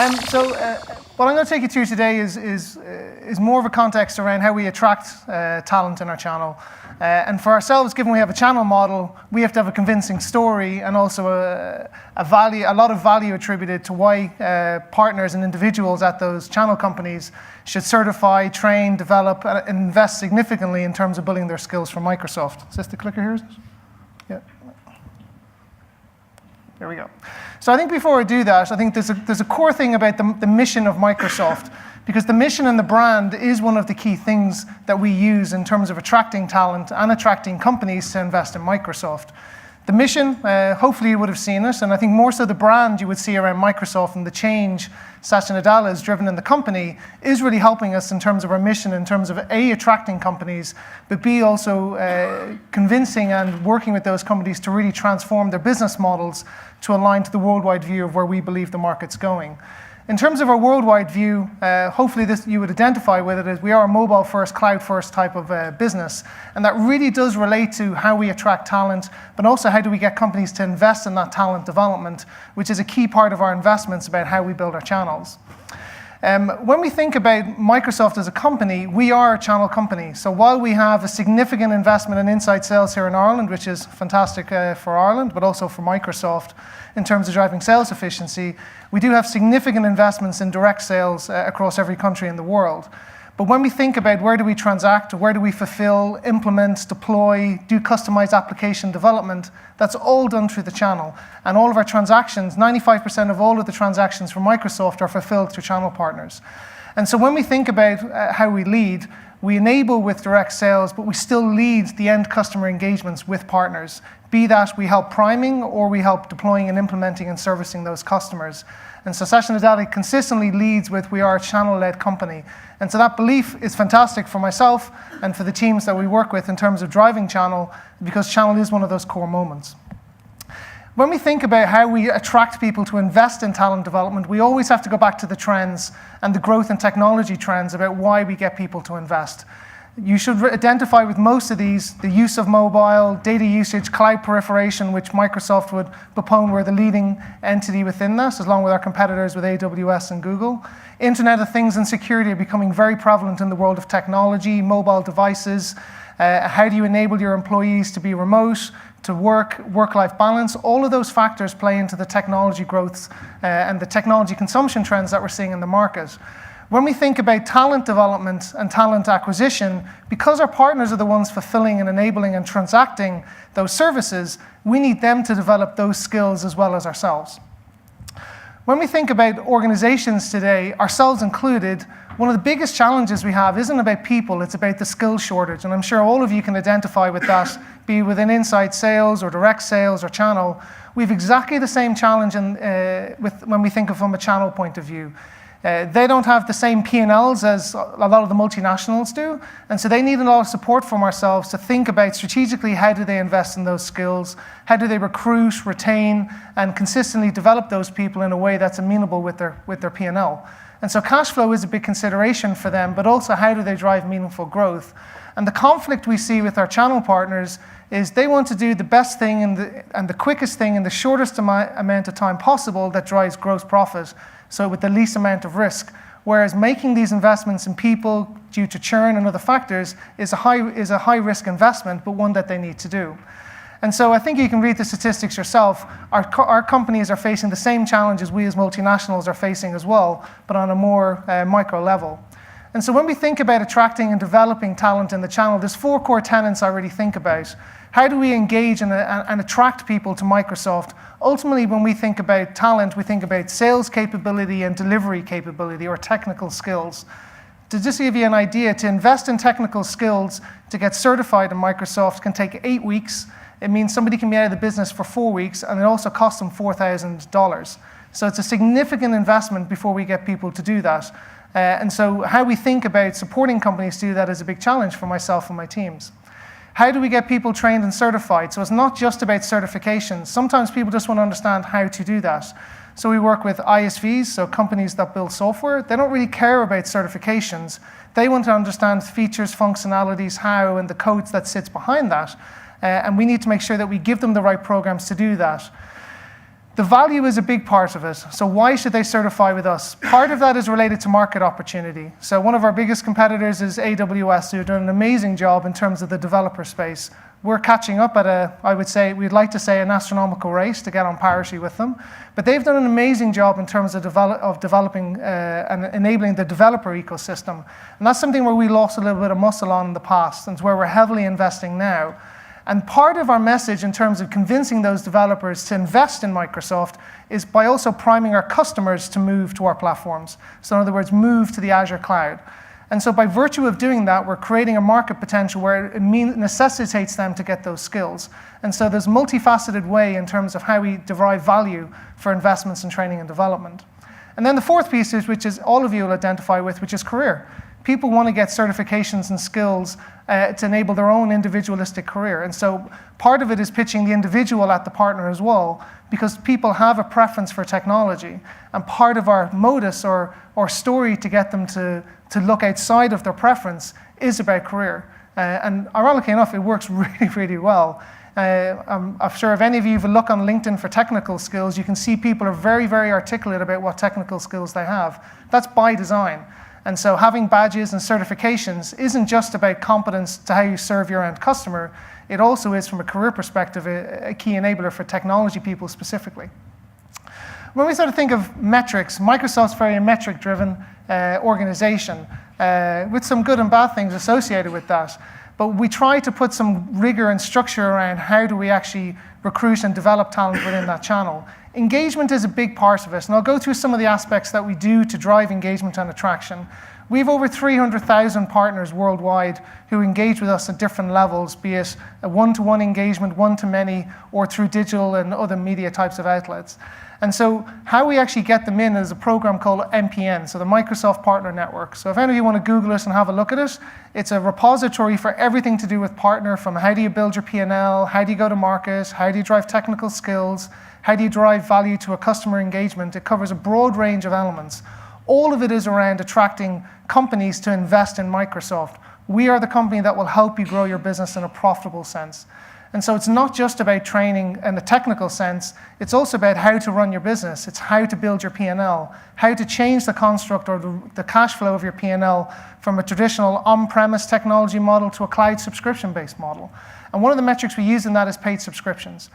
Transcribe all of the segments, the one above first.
What I'm going to take you through today is more of a context around how we attract talent in our channel. And for ourselves, given we have a channel model, we have to have a convincing story and also a lot of value attributed to why partners and individuals at those channel companies should certify, train, develop, and invest significantly in terms of building their skills from Microsoft. Is this the clicker here? Yeah. There we go. So I think before I do that, I think there's a core thing about the mission of Microsoft, because the mission and the brand is one of the key things that we use in terms of attracting talent and attracting companies to invest in Microsoft. The mission, hopefully you would have seen it, and I think more so the brand you would see around Microsoft and the change Satya Nadella has driven in the company is really helping us in terms of our mission, in terms of A, attracting companies, but B, also convincing and working with those companies to really transform their business models to align to the worldwide view of where we believe the market's going. In terms of our worldwide view, hopefully you would identify with it as we are a mobile-first, cloud-first type of business, and that really does relate to how we attract talent, but also how do we get companies to invest in that talent development, which is a key part of our investments about how we build our channels. When we think about Microsoft as a company, we are a channel company. So while we have a significant investment in inside sales here in Ireland, which is fantastic for Ireland, but also for Microsoft in terms of driving sales efficiency, we do have significant investments in direct sales across every country in the world. But when we think about where do we transact, where do we fulfill, implement, deploy, do customized application development, that's all done through the channel. And all of our transactions, 95% of all of the transactions for Microsoft are fulfilled through channel partners. And so when we think about how we lead, we enable with direct sales, but we still lead the end customer engagements with partners. Be that we help priming or we help deploying and implementing and servicing those customers. And so Satya Nadella consistently leads with we are a channel-led company. And so that belief is fantastic for myself and for the teams that we work with in terms of driving channel, because channel is one of those core moments. When we think about how we attract people to invest in talent development, we always have to go back to the trends and the growth and technology trends about why we get people to invest. You should identify with most of these the use of mobile, data usage, cloud proliferation, which Microsoft would propose we're the leading entity within this, along with our competitors with AWS and Google. Internet of Things and security are becoming very prevalent in the world of technology, mobile devices. How do you enable your employees to be remote, to work-life balance? All of those factors play into the technology growths and the technology consumption trends that we're seeing in the market. When we think about talent development and talent acquisition, because our partners are the ones fulfilling and enabling and transacting those services, we need them to develop those skills as well as ourselves. When we think about organizations today, ourselves included, one of the biggest challenges we have isn't about people, it's about the skill shortage. And I'm sure all of you can identify with that, be it within inside sales or direct sales or channel. We have exactly the same challenge when we think of from a channel point of view. They don't have the same P&Ls as a lot of the multinationals do, and so they need a lot of support from ourselves to think about strategically how do they invest in those skills, how do they recruit, retain, and consistently develop those people in a way that's amenable with their P&L. And so cash flow is a big consideration for them, but also how do they drive meaningful growth. And the conflict we see with our channel partners is they want to do the best thing and the quickest thing in the shortest amount of time possible that drives gross profit, so with the least amount of risk. Whereas making these investments in people due to churn and other factors is a high risk investment, but one that they need to do. And so I think you can read the statistics yourself. Our companies are facing the same challenges we as multinationals are facing as well, but on a more micro level. And so when we think about attracting and developing talent in the channel, there's 4 core tenets I really think about. How do we engage and attract people to Microsoft? Ultimately, when we think about talent, we think about sales capability and delivery capability or technical skills. To just give you an idea, to invest in technical skills to get certified in Microsoft can take 8 weeks. It means somebody can be out of the business for 4 weeks, and it also costs them $4,000. So it's a significant investment before we get people to do that. And so how we think about supporting companies to do that is a big challenge for myself and my teams. How do we get people trained and certified? So it's not just about certifications. Sometimes people just want to understand how to do that. So we work with ISVs, so companies that build software. They don't really care about certifications. They want to understand features, functionalities, how, and the codes that sits behind that. And we need to make sure that we give them the right programs to do that. The value is a big part of it. So why should they certify with us? Part of that is related to market opportunity. So one of our biggest competitors is AWS, who have done an amazing job in terms of the developer space. We're catching up at we'd like to say an astronomical race to get on parity with them. But they've done an amazing job in terms of developing and enabling the developer ecosystem. And that's something where we lost a little bit of muscle on in the past, and it's where we're heavily investing now. And part of our message in terms of convincing those developers to invest in Microsoft is by also priming our customers to move to our platforms. So in other words, move to the Azure cloud. And so by virtue of doing that, we're creating a market potential where it necessitates them to get those skills. And so there's a multifaceted way in terms of how we derive value for investments in training and development. And then the fourth piece is, which is all of you will identify with, which is career. People want to get certifications and skills to enable their own individualistic career. And so part of it is pitching the individual at the partner as well, because people have a preference for technology. And part of our modus or story to get them to look outside of their preference is about career. And ironically enough, it works really, really well. I'm sure if any of you have a look on LinkedIn for technical skills, you can see people are very, very articulate about what technical skills they have. That's by design. And so having badges and certifications isn't just about competence to how you serve your end customer. It also is, from a career perspective, a key enabler for technology people specifically. When we sort of think of metrics, Microsoft's very a metric-driven organization with some good and bad things associated with that. But we try to put some rigor and structure around how do we actually recruit and develop talent within that channel. Engagement is a big part of it, and I'll go through some of the aspects that we do to drive engagement and attraction. We have over 300,000 partners worldwide who engage with us at different levels, be it a one-to-one engagement, one-to-many, or through digital and other media types of outlets. And so how we actually get them in is a program called MPN, so the Microsoft Partner Network. So if any of you want to Google it and have a look at it, it's a repository for everything to do with partner, from how do you build your P&L, how do you go to market, how do you drive technical skills, how do you drive value to a customer engagement. It covers a broad range of elements. All of it is around attracting companies to invest in Microsoft. We are the company that will help you grow your business in a profitable sense. And so it's not just about training in a technical sense, it's also about how to run your business. It's how to build your P&L, how to change the construct or the cash flow of your P&L from a traditional on-premise technology model to a cloud subscription-based model. And one of the metrics we use in that is paid subscriptions.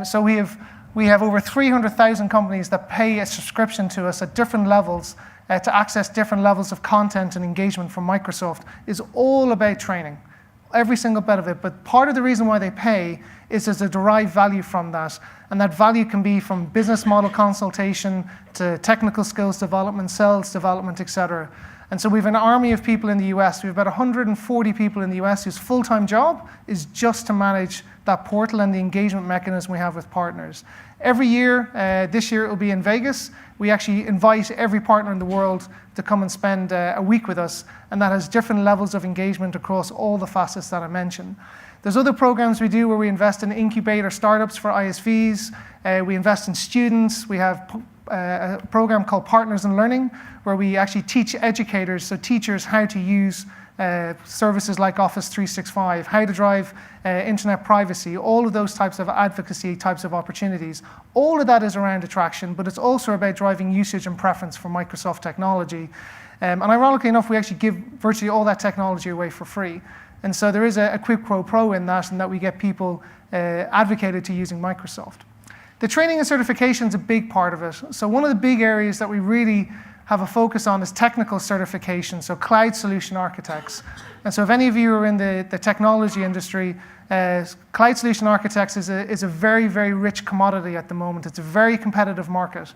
So we have over 300,000 companies that pay a subscription to us at different levels to access different levels of content and engagement from Microsoft. Is all about training. Every single bit of it, but part of the reason why they pay is there's a derived value from that, and that value can be from business model consultation to technical skills development, sales development, etc. And so we have an army of people in the US. We have about 140 people in the US whose full-time job is just to manage that portal and the engagement mechanism we have with partners. Every year, this year it will be in Vegas, we actually invite every partner in the world to come and spend a week with us, and that has different levels of engagement across all the facets that I mentioned. There's other programs we do where we invest in incubator startups for ISVs, we invest in students, we have a program called Partners in Learning, where we actually teach educators, so teachers, how to use services like Office 365, how to drive internet privacy, all of those types of advocacy types of opportunities. All of that is around attraction, but it's also about driving usage and preference for Microsoft technology. And ironically enough, we actually give virtually all that technology away for free. And so there is a quid pro quo in that, and that we get people advocated to using Microsoft. The training and certification is a big part of it. So one of the big areas that we really have a focus on is technical certification, so cloud solution architects. And so if any of you are in the technology industry, cloud solution architects is a very, very rich commodity at the moment. It's a very competitive market.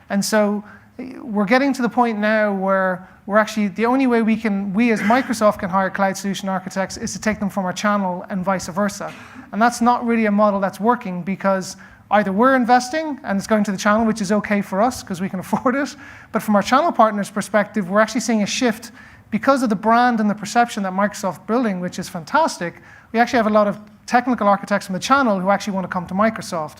And so we're getting to the point now where we're actually, the only way we as Microsoft can hire cloud solution architects is to take them from our channel and vice versa. And that's not really a model that's working, because either we're investing and it's going to the channel, which is okay for us because we can afford it, but from our channel partners' perspective, we're actually seeing a shift because of the brand and the perception that Microsoft's building, which is fantastic. We actually have a lot of technical architects from the channel who actually want to come to Microsoft.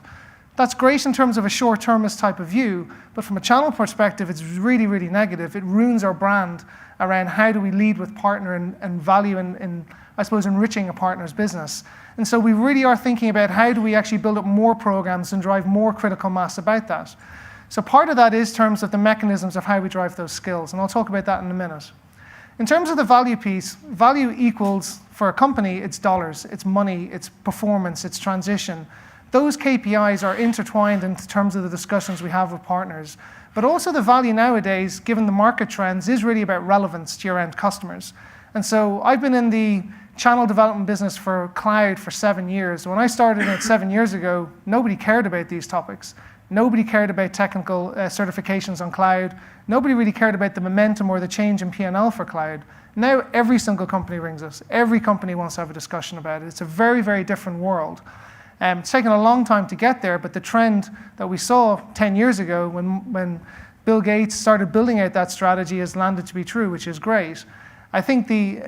That's great in terms of a short-termist type of view, but from a channel perspective, it's really, really negative. It ruins our brand around how do we lead with partner and value in, I suppose, enriching a partner's business. And so we really are thinking about how do we actually build up more programs and drive more critical mass about that. So part of that is in terms of the mechanisms of how we drive those skills, and I'll talk about that in a minute. In terms of the value piece, value equals, for a company, it's dollars, it's money, it's performance, it's transition. Those KPIs are intertwined in terms of the discussions we have with partners. But also the value nowadays, given the market trends, is really about relevance to your end customers. And so I've been in the channel development business for cloud for 7 years. When I started it 7 years ago, nobody cared about these topics. Nobody cared about technical certifications on cloud. Nobody really cared about the momentum or the change in P&L for cloud. Now every single company rings us. Every company wants to have a discussion about it. It's a very, very different world. It's taken a long time to get there, but the trend that we saw 10 years ago when Bill Gates started building out that strategy has landed to be true, which is great. I think the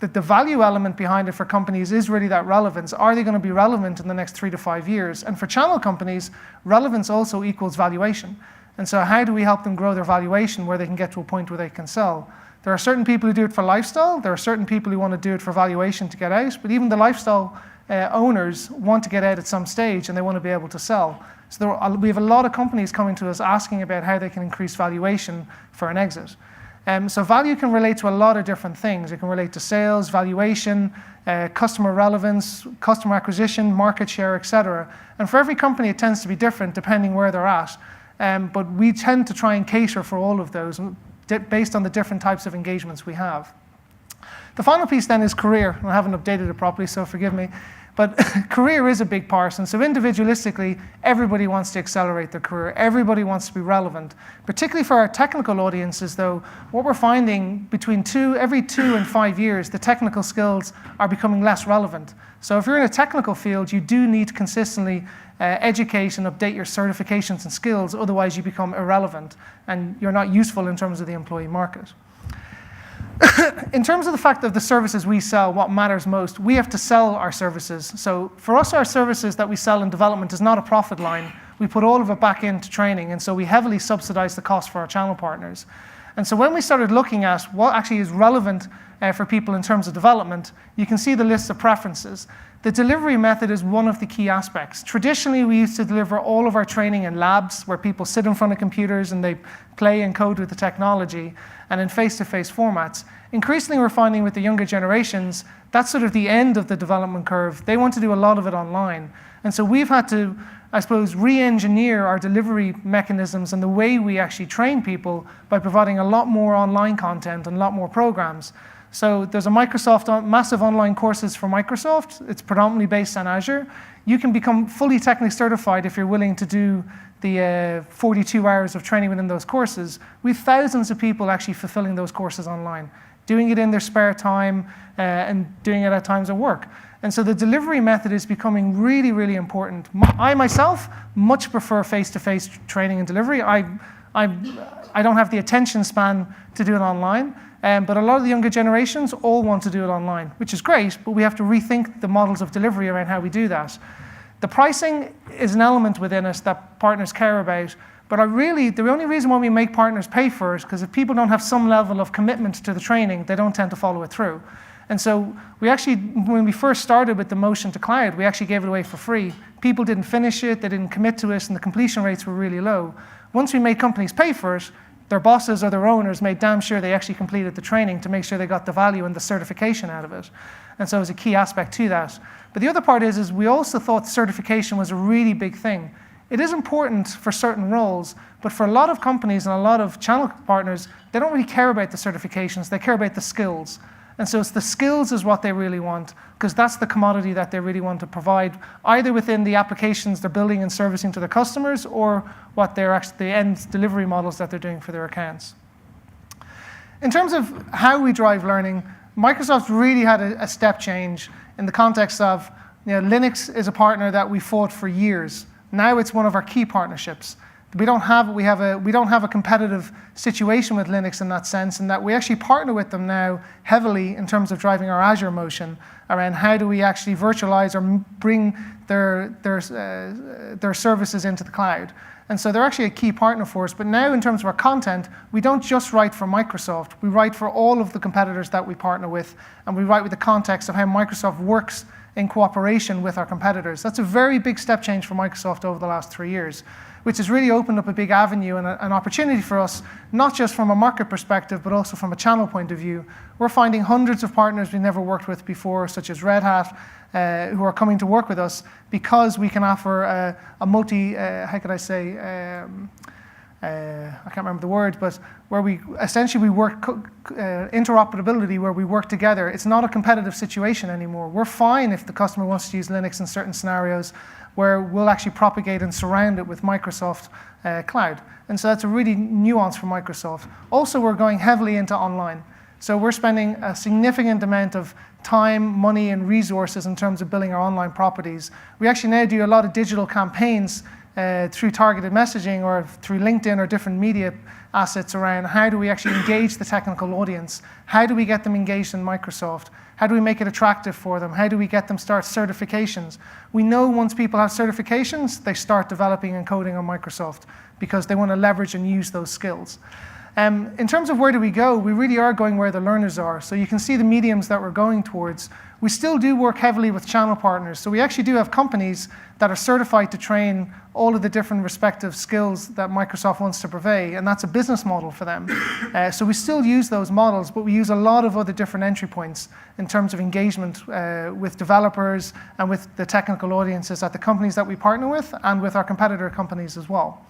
value element behind it for companies is really that relevance. Are they going to be relevant in the next 3 to 5 years? And for channel companies, relevance also equals valuation. And so how do we help them grow their valuation where they can get to a point where they can sell? There are certain people who do it for lifestyle. There are certain people who want to do it for valuation to get out. But even the lifestyle owners want to get out at some stage and they want to be able to sell. So we have a lot of companies coming to us asking about how they can increase valuation for an exit. So value can relate to a lot of different things. It can relate to sales, valuation, customer relevance, customer acquisition, market share, etc. And for every company, it tends to be different depending where they're at. But we tend to try and cater for all of those based on the different types of engagements we have. The final piece then is career. I haven't updated it properly, so forgive me. But career is a big part, and so individualistically, everybody wants to accelerate their career. Everybody wants to be relevant. Particularly for our technical audiences, though, what we're finding every 2 and 5 years, the technical skills are becoming less relevant. So if you're in a technical field, you do need to consistently educate and update your certifications and skills, otherwise you become irrelevant, and you're not useful in terms of the employee market. In terms of the fact of the services we sell, what matters most, we have to sell our services. So for us, our services that we sell in development is not a profit line. We put all of it back into training, and so we heavily subsidize the cost for our channel partners. And so when we started looking at what actually is relevant for people in terms of development, you can see the list of preferences. The delivery method is one of the key aspects. Traditionally, we used to deliver all of our training in labs where people sit in front of computers and they play and code with the technology, and in face-to-face formats. Increasingly, we're finding with the younger generations, that's sort of the end of the development curve. They want to do a lot of it online. And so we've had to, I suppose, re-engineer our delivery mechanisms and the way we actually train people by providing a lot more online content and a lot more programs. So there's a massive online courses for Microsoft. It's predominantly based on Azure. You can become fully technically certified if you're willing to do the 42 hours of training within those courses. We have thousands of people actually fulfilling those courses online, doing it in their spare time and doing it at times at work. And so the delivery method is becoming really, really important. I myself much prefer face-to-face training and delivery. I don't have the attention span to do it online. But a lot of the younger generations all want to do it online, which is great, but we have to rethink the models of delivery around how we do that. The pricing is an element within us that partners care about, but the only reason why we make partners pay for it is because if people don't have some level of commitment to the training, they don't tend to follow it through. And so we actually, when we first started with the motion to cloud, we actually gave it away for free. People didn't finish it, they didn't commit to it, and the completion rates were really low. Once we made companies pay for it, their bosses or their owners made damn sure they actually completed the training to make sure they got the value and the certification out of it. And so it was a key aspect to that. But the other part is we also thought certification was a really big thing. It is important for certain roles, but for a lot of companies and a lot of channel partners, they don't really care about the certifications, they care about the skills. And so it's the skills is what they really want, because that's the commodity that they really want to provide, either within the applications they're building and servicing to their customers, or what they're actually the end delivery models that they're doing for their accounts. In terms of how we drive learning, Microsoft really had a step change in the context of, Linux is a partner that we fought for years. Now it's one of our key partnerships. we don't have a competitive situation with Linux in that sense, in that we actually partner with them now heavily in terms of driving our Azure motion around how do we actually virtualize or bring their services into the cloud. And so they're actually a key partner for us. But now in terms of our content, we don't just write for Microsoft. We write for all of the competitors that we partner with, and we write with the context of how Microsoft works in cooperation with our competitors. That's a very big step change for Microsoft over the last 3 years, which has really opened up a big avenue and an opportunity for us, not just from a market perspective, but also from a channel point of view. We're finding hundreds of partners we've never worked with before, such as Red Hat, who are coming to work with us because we can offer a multi, how could I say, I can't remember the word, but where we essentially work interoperability, where we work together. It's not a competitive situation anymore. We're fine if the customer wants to use Linux in certain scenarios, where we'll actually propagate and surround it with Microsoft Cloud. And so that's a really nuance for Microsoft. Also, we're going heavily into online. So we're spending a significant amount of time, money, and resources in terms of building our online properties. We actually now do a lot of digital campaigns through targeted messaging or through LinkedIn or different media assets around how do we actually engage the technical audience? How do we get them engaged in Microsoft? How do we make it attractive for them? How do we get them start certifications? We know once people have certifications, they start developing and coding on Microsoft because they want to leverage and use those skills. In terms of where do we go, we really are going where the learners are. So you can see the mediums that we're going towards. We still do work heavily with channel partners. So we actually do have companies that are certified to train all of the different respective skills that Microsoft wants to purvey, and that's a business model for them. So we still use those models, but we use a lot of other different entry points in terms of engagement with developers and with the technical audiences at the companies that we partner with and with our competitor companies as well.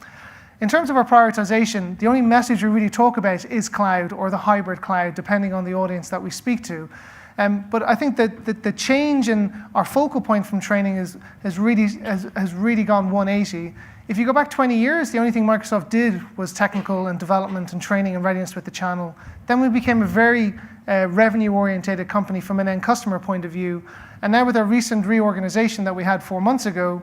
In terms of our prioritization, the only message we really talk about is cloud or the hybrid cloud, depending on the audience that we speak to. But I think that the change in our focal point from training has really gone 180. If you go back 20 years, the only thing Microsoft did was technical and development and training and readiness with the channel. Then we became a very revenue-oriented company from an end customer point of view. And now with our recent reorganization that we had 4 months ago,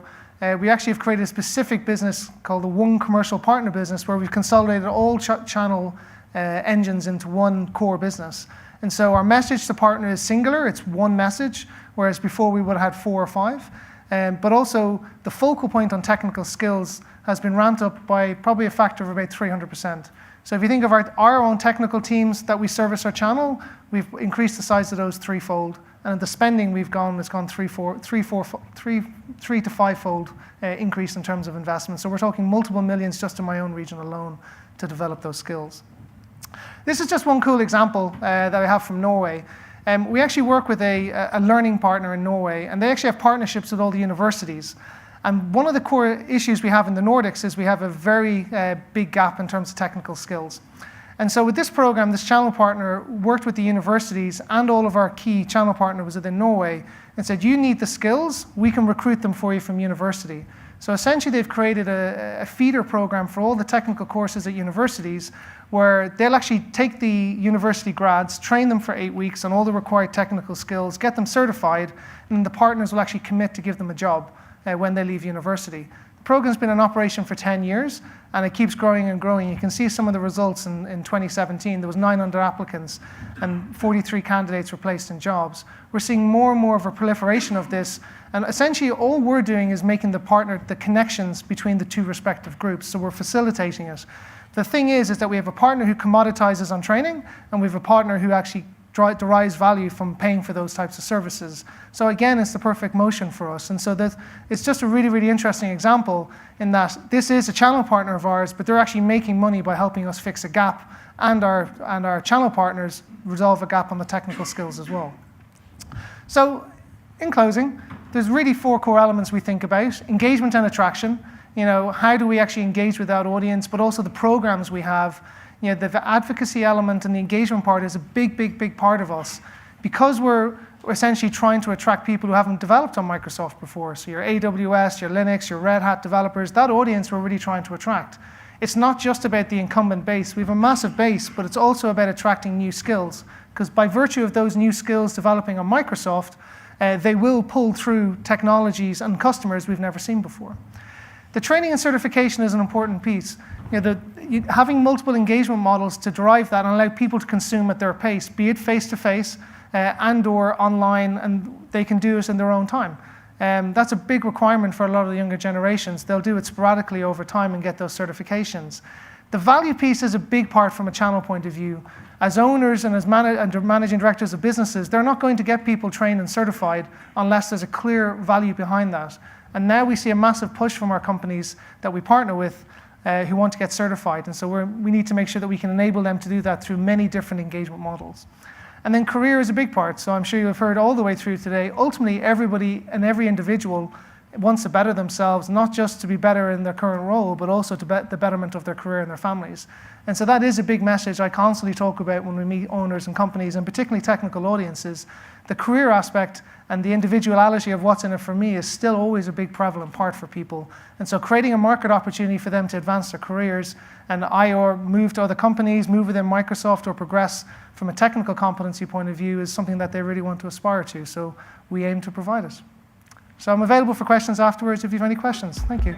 we actually have created a specific business called the One Commercial Partner business, where we've consolidated all channel engines into one core business. And so our message to partner is singular, it's one message, whereas before we would have had 4 or 5. But also the focal point on technical skills has been ramped up by probably a factor of about 300%. So if you think of our own technical teams that we service our channel, we've increased the size of those threefold. And the spending has gone 3 to 5-fold increase in terms of investment. So we're talking multiple millions just in my own region alone to develop those skills. This is just one cool example that I have from Norway. We actually work with a learning partner in Norway, and they actually have partnerships with all the universities. And one of the core issues we have in the Nordics is we have a very big gap in terms of technical skills. And so with this program, this channel partner worked with the universities and all of our key channel partners within Norway and said, you need the skills, we can recruit them for you from university. So essentially they've created a feeder program for all the technical courses at universities where they'll actually take the university grads, train them for 8 weeks on all the required technical skills, get them certified, and the partners will actually commit to give them a job when they leave university. The program's been in operation for 10 years, and it keeps growing and growing. You can see some of the results in 2017. There was 900 applicants, and 43 candidates were placed in jobs. We're seeing more and more of a proliferation of this, and essentially all we're doing is making the connections between the two respective groups, so we're facilitating it. The thing is that we have a partner who commoditizes on training, and we have a partner who actually derives value from paying for those types of services. So again, it's the perfect motion for us. And so it's just a really, really interesting example in that this is a channel partner of ours, but they're actually making money by helping us fix a gap, and our channel partners resolve a gap on the technical skills as well. So in closing, there's really 4 core elements we think about: engagement and attraction. How do we actually engage with that audience, but also the programs we have. The advocacy element and the engagement part is a big, big, big part of us because we're essentially trying to attract people who haven't developed on Microsoft before. So your AWS, your Linux, your Red Hat developers, that audience we're really trying to attract. It's not just about the incumbent base. We have a massive base, but it's also about attracting new skills because by virtue of those new skills developing on Microsoft, they will pull through technologies and customers we've never seen before. The training and certification is an important piece. Having multiple engagement models to drive that and allow people to consume at their pace, be it face-to-face and/or online, and they can do it in their own time. That's a big requirement for a lot of the younger generations. They'll do it sporadically over time and get those certifications. The value piece is a big part from a channel point of view. As owners and as managing directors of businesses, they're not going to get people trained and certified unless there's a clear value behind that. And now we see a massive push from our companies that we partner with who want to get certified. And so we need to make sure that we can enable them to do that through many different engagement models. And then career is a big part. So I'm sure you've heard all the way through today, ultimately everybody and every individual wants to better themselves, not just to be better in their current role, but also to the betterment of their career and their families. And so that is a big message I constantly talk about when we meet owners and companies, and particularly technical audiences. The career aspect and the individuality of what's in it for me is still always a big prevalent part for people. And so creating a market opportunity for them to advance their careers and or move to other companies, move within Microsoft, or progress from a technical competency point of view is something that they really want to aspire to. So we aim to provide it. So I'm available for questions afterwards if you have any questions. Thank you.